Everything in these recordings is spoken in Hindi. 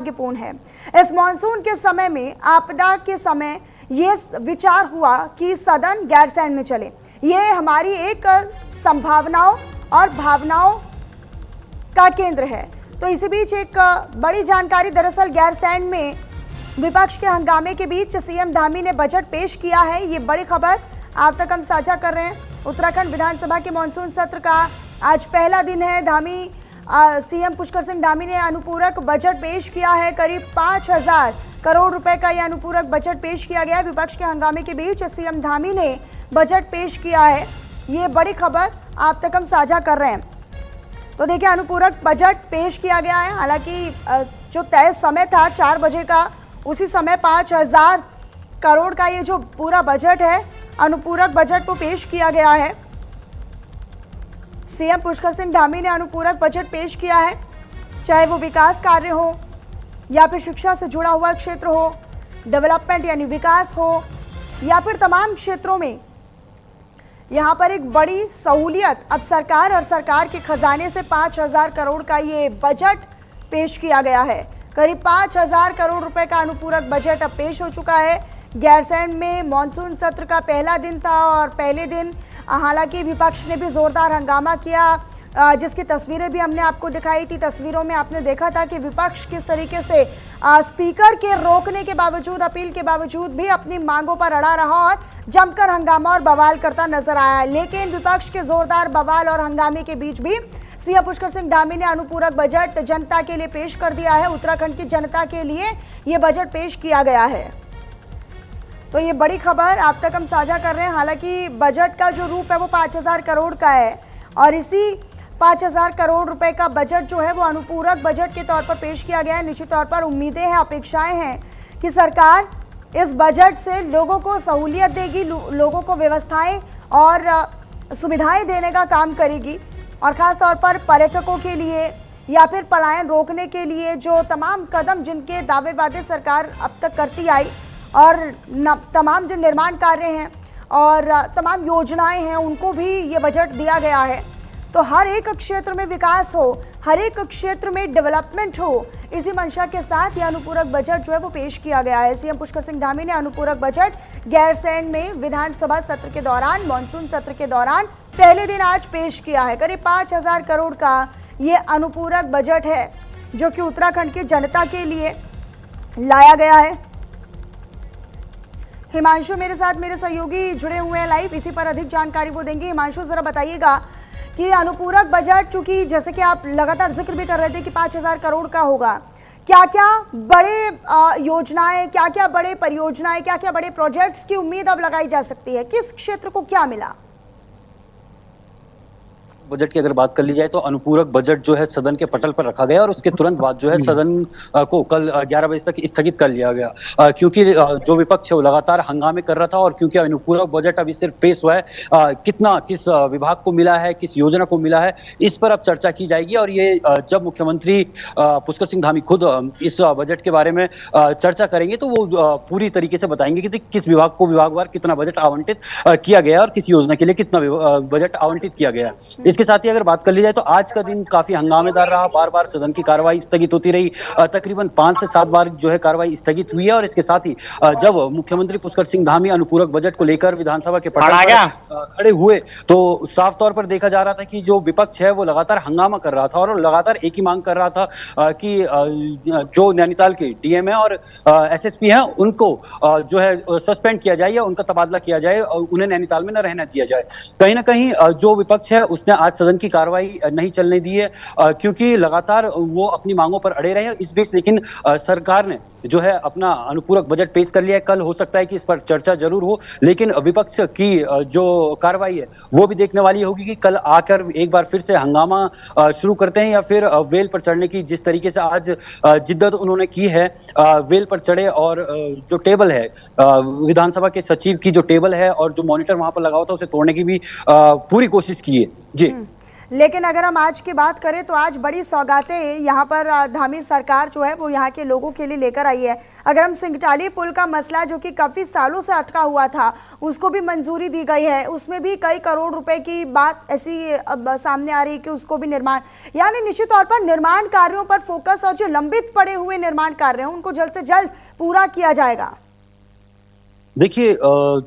दुर्भाग्यपूर्ण है। इस मॉनसून के समय में, आपदा के समय ये विचार हुआ कि सदन गैरसैंण में चले। ये हमारी एक संभावनाओं और भावनाओं का केंद्र है। तो इसी बीच एक बड़ी जानकारी, दरअसल गैरसैंण में विपक्ष के हंगामे के बीच सीएम धामी ने बजट पेश किया है। ये बड़ी खबर आप तक हम साझा कर रहे हैं। उत्तराखंड विधानसभा के मानसून सत्र का आज पहला दिन है। सीएम पुष्कर सिंह धामी ने अनुपूरक बजट पेश किया है। करीब 5,000 करोड़ रुपए का यह अनुपूरक बजट पेश किया गया है। विपक्ष के हंगामे के बीच सीएम धामी ने बजट पेश किया है। ये बड़ी खबर आप तक हम साझा कर रहे हैं। तो देखिए, अनुपूरक बजट पेश किया गया है। हालांकि जो तय समय था 4 बजे का, उसी समय 5,000 करोड़ का ये जो पूरा बजट है, अनुपूरक बजट को पेश किया गया है। सीएम पुष्कर सिंह धामी ने अनुपूरक बजट पेश किया है। चाहे वो विकास कार्य हो या फिर शिक्षा से जुड़ा हुआ क्षेत्र हो, डेवलपमेंट यानी विकास हो, या फिर तमाम क्षेत्रों में यहाँ पर एक बड़ी सहूलियत अब सरकार और सरकार के खजाने से 5,000 करोड़ का ये बजट पेश किया गया है। करीब 5,000 करोड़ रुपए का अनुपूरक बजट अब पेश हो चुका है। गैरसैंण में मॉनसून सत्र का पहला दिन था और पहले दिन हालांकि विपक्ष ने भी जोरदार हंगामा किया, जिसकी तस्वीरें भी हमने आपको दिखाई थी। तस्वीरों में आपने देखा था कि विपक्ष किस तरीके से स्पीकर के रोकने के बावजूद, अपील के बावजूद भी अपनी मांगों पर अड़ा रहा और जमकर हंगामा और बवाल करता नजर आया। लेकिन विपक्ष के जोरदार बवाल और हंगामे के बीच भी सीएम पुष्कर सिंह धामी ने अनुपूरक बजट जनता के लिए पेश कर दिया है। उत्तराखंड की जनता के लिए ये बजट पेश किया गया है। तो ये बड़ी खबर आप तक हम साझा कर रहे हैं। हालांकि बजट का जो रूप है वो 5,000 करोड़ का है और इसी 5,000 करोड़ रुपए का बजट जो है वो अनुपूरक बजट के तौर पर पेश किया गया है। निश्चित तौर पर उम्मीदें हैं, अपेक्षाएं हैं कि सरकार इस बजट से लोगों को सहूलियत देगी, लोगों को व्यवस्थाएं और सुविधाएं देने का काम करेगी। और ख़ास तौर पर पर्यटकों के लिए या फिर पलायन रोकने के लिए जो तमाम कदम, जिनके दावे वादे सरकार अब तक करती आई और तमाम जो निर्माण कार्य हैं और तमाम योजनाएं हैं, उनको भी ये बजट दिया गया है। तो हर एक क्षेत्र में विकास हो, हर एक क्षेत्र में डेवलपमेंट हो, इसी मंशा के साथ यह अनुपूरक बजट जो है वो पेश किया गया है। सीएम पुष्कर सिंह धामी ने अनुपूरक बजट गैरसैंण में विधानसभा सत्र के दौरान, मानसून सत्र के दौरान पहले दिन आज पेश किया है। करीब 5,000 करोड़ का ये अनुपूरक बजट है जो कि उत्तराखंड की जनता के लिए लाया गया है। हिमांशु मेरे साथ, मेरे सहयोगी जुड़े हुए हैं लाइव, इसी पर अधिक जानकारी वो देंगे। हिमांशु, जरा बताइएगा कि अनुपूरक बजट, चूंकि जैसे कि आप लगातार जिक्र भी कर रहे थे कि 5,000 करोड़ का होगा, क्या क्या बड़े योजनाएं, क्या क्या बड़े परियोजनाएं, क्या क्या बड़े प्रोजेक्ट्स की उम्मीद अब लगाई जा सकती है? किस क्षेत्र को क्या मिला? बजट की अगर बात कर ली जाए तो अनुपूरक बजट जो है सदन के पटल पर रखा गया और उसके तुरंत बाद जो है सदन को कल 11 बजे तक स्थगित कर लिया गया, क्योंकि जो विपक्ष है वो लगातार हंगामे कर रहा था। और क्योंकि अनुपूरक बजट अभी सिर्फ पेश हुआ है, कितना किस विभाग को मिला है, किस योजना को मिला है, इस पर अब चर्चा की जाएगी। और ये जब मुख्यमंत्री पुष्कर सिंह धामी खुद इस बजट के बारे में चर्चा करेंगे तो वो पूरी तरीके से बताएंगे कि किस विभाग को विभागवार कितना बजट आवंटित किया गया और किस योजना के लिए कितना बजट आवंटित किया गया। इसके साथ ही अगर बात कर ली जाए तो आज का दिन काफी हंगामेदार रहा। बार बार सदन की कार्रवाई स्थगित होती रही। तकरीबन 5 से 7 बार जो है कार्रवाई स्थगित हुई है। और इसके साथ ही जब मुख्यमंत्री पुष्कर सिंह धामी अनुपूरक बजट को लेकर विधानसभा के पटल पर खड़े हुए तो साफ तौर पर देखा जा रहा था कि जो विपक्ष है वो लगातार हंगामा कर रहा था और लगातार एक ही मांग कर रहा था कि जो नैनीताल के डीएम है और एसएसपी हैं उनको जो है सस्पेंड किया जाए या उनका तबादला किया जाए और उन्हें नैनीताल में न रहने दिया जाए। कहीं ना कहीं जो विपक्ष है उसने आज सदन की कार्रवाई नहीं चलने दी है, क्योंकि लगातार वो अपनी मांगों पर अड़े रहे। इस बीच लेकिन सरकार ने जो है अपना अनुपूरक बजट पेश कर लिया है। कल हो सकता है कि इस पर चर्चा जरूर हो, लेकिन विपक्ष की जो कार्रवाई है वो भी देखने वाली होगी कि कल आकर एक बार फिर से हंगामा शुरू करते हैं या फिर वेल पर चढ़ने की जिस तरीके से आज जिद्दत उन्होंने की है, वेल पर चढ़े और जो टेबल है विधानसभा के सचिव की जो टेबल है और जो मॉनिटर वहां पर लगा हुआ था उसे तोड़ने की भी पूरी कोशिश की है। जी लेकिन अगर हम आज की बात करें तो आज बड़ी सौगातें यहाँ पर धामी सरकार जो है वो यहाँ के लोगों के लिए लेकर आई है। अगर हम सिंगटाली पुल का मसला जो कि काफ़ी सालों से अटका हुआ था उसको भी मंजूरी दी गई है, उसमें भी कई करोड़ रुपए की बात ऐसी अब सामने आ रही है कि उसको भी निर्माण, यानी निश्चित तौर पर निर्माण कार्यों पर फोकस और जो लंबित पड़े हुए निर्माण कार्य हैं उनको जल्द से जल्द पूरा किया जाएगा। देखिए,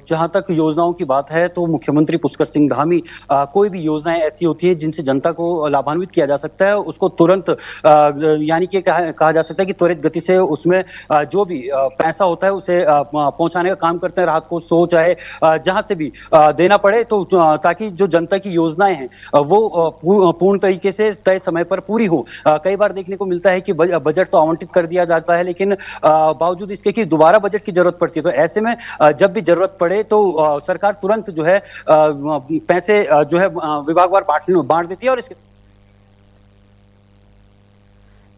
जहां तक योजनाओं की बात है तो मुख्यमंत्री पुष्कर सिंह धामी कोई भी योजनाएं ऐसी होती है जिनसे जनता को लाभान्वित किया जा सकता है उसको तुरंत यानी कि कहा जा सकता है कि त्वरित गति से उसमें जो भी पैसा होता है उसे पहुंचाने का काम करते हैं, रात को सो चाहे जहां से भी देना पड़े, तो ताकि जो जनता की योजनाएं हैं वो पूर्ण तरीके से तय समय पर पूरी हो। कई बार देखने को मिलता है कि बजट तो आवंटित कर दिया जाता है लेकिन बावजूद इसके कि दोबारा बजट की जरूरत पड़ती है, तो ऐसे में जब भी जरूरत पड़े तो सरकार तुरंत जो है पैसे जो है विभागवार बांट देती है। और इसके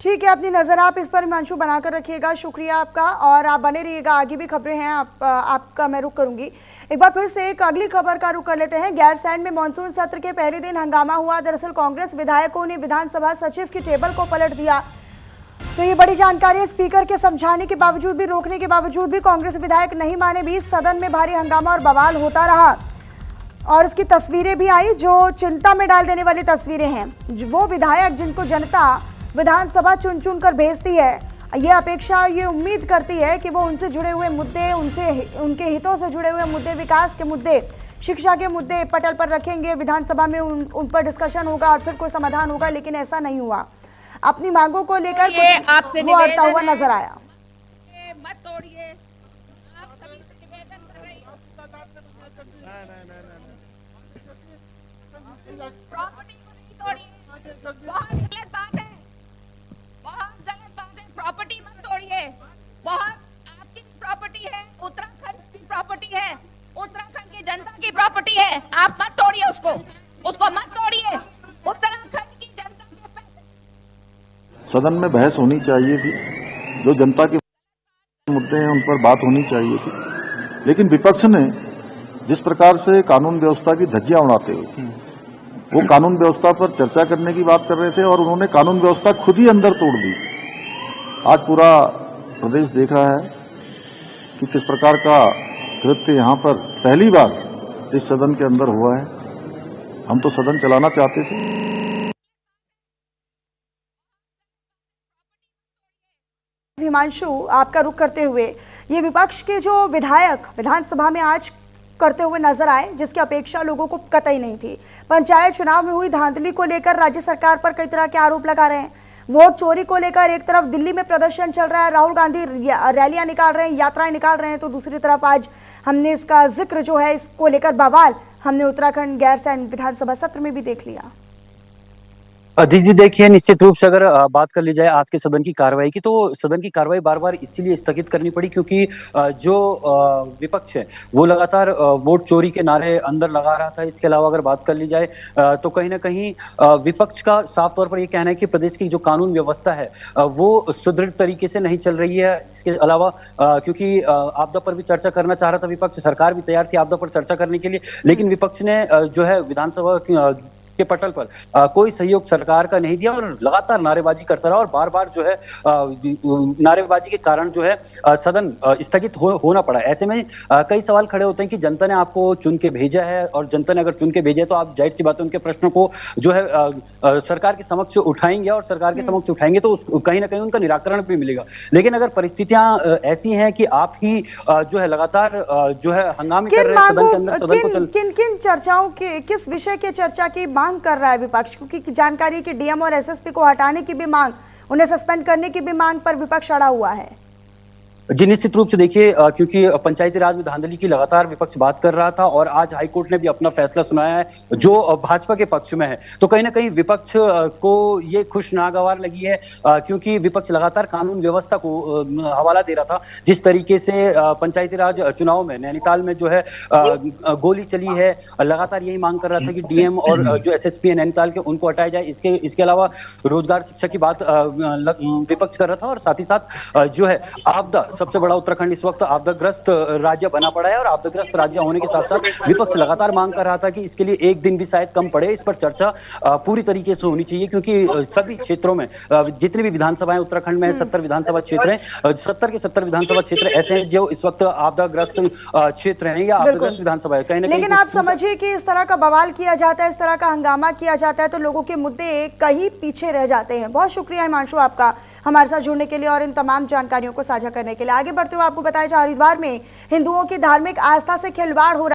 ठीक है, अपनी नजर आप इस पर हिमांशु बनाकर रखिएगा, शुक्रिया आपका, और आप बने रहिएगा, आगे भी खबरें हैं आपका मैं रुख करूंगी। एक बार फिर से एक अगली खबर का रुख कर लेते हैं। गैरसैंण में मानसून सत्र के पहले दिन हंगामा हुआ। दरअसल कांग्रेस विधायकों ने विधानसभा सचिव की टेबल को पलट दिया। तो ये बड़ी जानकारी है। स्पीकर के समझाने के बावजूद भी, रोकने के बावजूद भी कांग्रेस विधायक नहीं माने, भी सदन में भारी हंगामा और बवाल होता रहा और इसकी तस्वीरें भी आई जो चिंता में डाल देने वाली तस्वीरें हैं। वो विधायक जिनको जनता विधानसभा चुन चुन कर भेजती है, ये अपेक्षा, ये उम्मीद करती है कि वो उनसे जुड़े हुए मुद्दे, उनके हितों से जुड़े हुए मुद्दे, विकास के मुद्दे, शिक्षा के मुद्दे पटल पर रखेंगे, विधानसभा में उन पर डिस्कशन होगा और फिर कोई समाधान होगा, लेकिन ऐसा नहीं हुआ। अपनी मांगों को लेकर कुछ वो अड़ता हुआ नजर आया। मत तोड़िए, आप सभी से निवेदन कर रही हूं। प्रॉपर्टी को नहीं तोड़िए, बहुत गलत बात है, बहुत गलत बात है। प्रॉपर्टी मत तोड़िए, बहुत आपकी प्रॉपर्टी है, उत्तराखंड की प्रॉपर्टी है, उत्तराखंड की जनता की प्रॉपर्टी है, आप मत तोड़िए उसको मत तोड़िए। उत्तराखंड की जनता के पैसे सदन में बहस होनी चाहिए थी, जो जनता के मुद्दे हैं उन पर बात होनी चाहिए थी, लेकिन विपक्ष ने जिस प्रकार से कानून व्यवस्था की धज्जियां उड़ाते हुए वो कानून व्यवस्था पर चर्चा करने की बात कर रहे थे और उन्होंने कानून व्यवस्था खुद ही अंदर तोड़ दी। आज पूरा प्रदेश देख रहा है कि किस प्रकार का कृत्य यहां पर पहली बार इस सदन के अंदर हुआ है। हम तो सदन चलाना चाहते थे। हिमांशु, आपका रुख करते हुए, ये विपक्ष के जो विधायक विधानसभा में आज करते हुए नजर आए, जिसकी अपेक्षा लोगों को कतई नहीं थी। पंचायत चुनाव में हुई धांधली को लेकर राज्य सरकार पर कई तरह के आरोप लगा रहे हैं। वोट चोरी को लेकर एक तरफ दिल्ली में प्रदर्शन चल रहा है, राहुल गांधी रैलियां निकाल रहे हैं, यात्राएं निकाल रहे हैं, तो दूसरी तरफ आज हमने इसका जिक्र जो है इसको लेकर बवाल हमने उत्तराखंड गैरसैंण विधानसभा सत्र में भी देख लिया। जी देखिए, निश्चित रूप से अगर बात कर ली जाए आज के सदन की कार्रवाई की, तो सदन की कार्रवाई बार बार इसलिए स्थगित करनी पड़ी क्योंकि जो विपक्ष है वो लगातार वोट चोरी के नारे अंदर लगा रहा था। इसके अलावा अगर बात कर ली जाए तो कहीं ना कहीं विपक्ष का साफ तौर पर ये कहना है कि प्रदेश की जो कानून व्यवस्था है वो सुदृढ़ तरीके से नहीं चल रही है। इसके अलावा क्योंकि आपदा पर भी चर्चा करना चाह रहा था विपक्ष, सरकार भी तैयार थी आपदा पर चर्चा करने के लिए, लेकिन विपक्ष ने जो है विधानसभा के पटल पर कोई सहयोग सरकार का नहीं दिया और लगातार नारेबाजी करता रहा और बार बार जो है नारेबाजी के कारण जो है सदन स्थगित होना पड़ा। ऐसे में कई सवाल खड़े होते हैं कि जनता ने आपको चुन के भेजा है और जनता ने अगर चुन के भेजा है तो आप जाहिर सी बात है उनके प्रश्नों को जो है सरकार के समक्ष उठाएंगे और सरकार के समक्ष उठाएंगे तो कहीं ना कहीं उनका निराकरण भी मिलेगा। लेकिन अगर परिस्थितियां ऐसी हैं कि आप ही जो है लगातार जो है हंगामे कर रहे हैं सदन के अंदर, सदन को किन चर्चाओं के, किस विषय के चर्चा की मांग कर रहा है विपक्ष? क्योंकि जानकारी की डीएम और एसएसपी को हटाने की भी मांग, उन्हें सस्पेंड करने की भी मांग पर विपक्ष अड़ा हुआ है। जी निश्चित रूप से देखिए, क्योंकि पंचायती राज में धांधली की लगातार विपक्ष बात कर रहा था और आज हाईकोर्ट ने भी अपना फैसला सुनाया है जो भाजपा के पक्ष में है, तो कहीं ना कहीं विपक्ष को ये खुश नागवार लगी है क्योंकि विपक्ष लगातार कानून व्यवस्था को हवाला दे रहा था। जिस तरीके से पंचायती राज चुनाव में नैनीताल में जो है गोली चली है, लगातार यही मांग कर रहा था कि डीएम और जो एसएसपी है नैनीताल के उनको हटाया जाए। इसके अलावा रोजगार शिक्षा की बात विपक्ष कर रहा था और साथ ही साथ जो है आपदा सबसे बड़ा उत्तराखंड इस वक्त आपदाग्रस्त राज्य बना पड़ा है और आपदाग्रस्त राज्य होने के साथ साथ विपक्ष लगातार मांग कर रहा था कि इसके लिए एक दिन भी शायद कम पड़े। इस पर चर्चा पूरी तरीके से होनी चाहिए क्योंकि सभी क्षेत्रों में जितनी भी विधानसभाएं उत्तराखंड में 70 विधानसभा क्षेत्र हैं, 70 के 70 विधानसभा क्षेत्र ऐसे हैं जो इस वक्त आपदाग्रस्त क्षेत्र हैं या आपदाग्रस्त विधानसभा है कहीं ना कहीं। लेकिन आप समझिए कि इस तरह का बवाल किया जाता है, इस तरह का हंगामा किया जाता है तो लोगों के मुद्दे कहीं पीछे रह जाते हैं। बहुत शुक्रिया हिमांशु आपका हमारे साथ जुड़ने के लिए और इन तमाम जानकारियों को साझा करने के लिए। आगे बढ़ते हुए आपको बताया जा हरिद्वार में हिंदुओं की धार्मिक आस्था से खिलवाड़ हो रहा है।